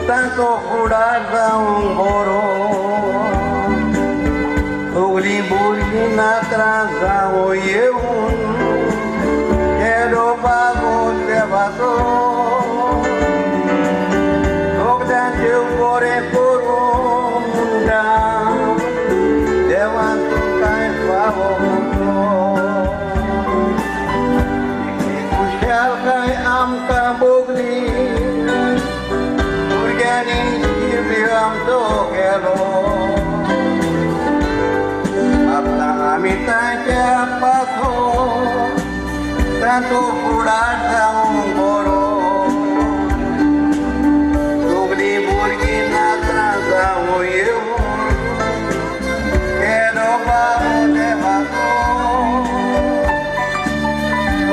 Tanto furada moro Ugli burgi natraza oyeun Quero bago te vaso Ogdan teu core porunda Devantu kai favo Kushal kai amka bogli Tanto furada moro Ugli burgi natraza eu Quero bago de vaso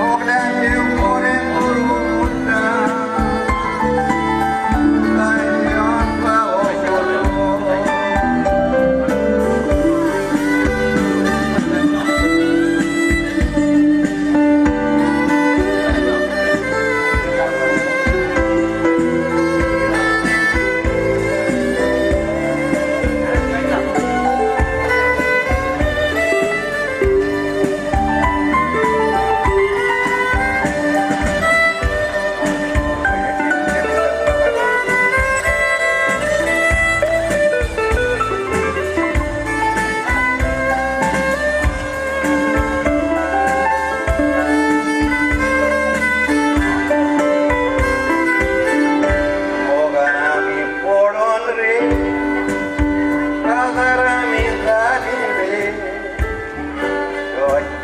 Ogdan teu core porunda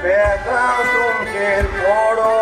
Pega un quer foro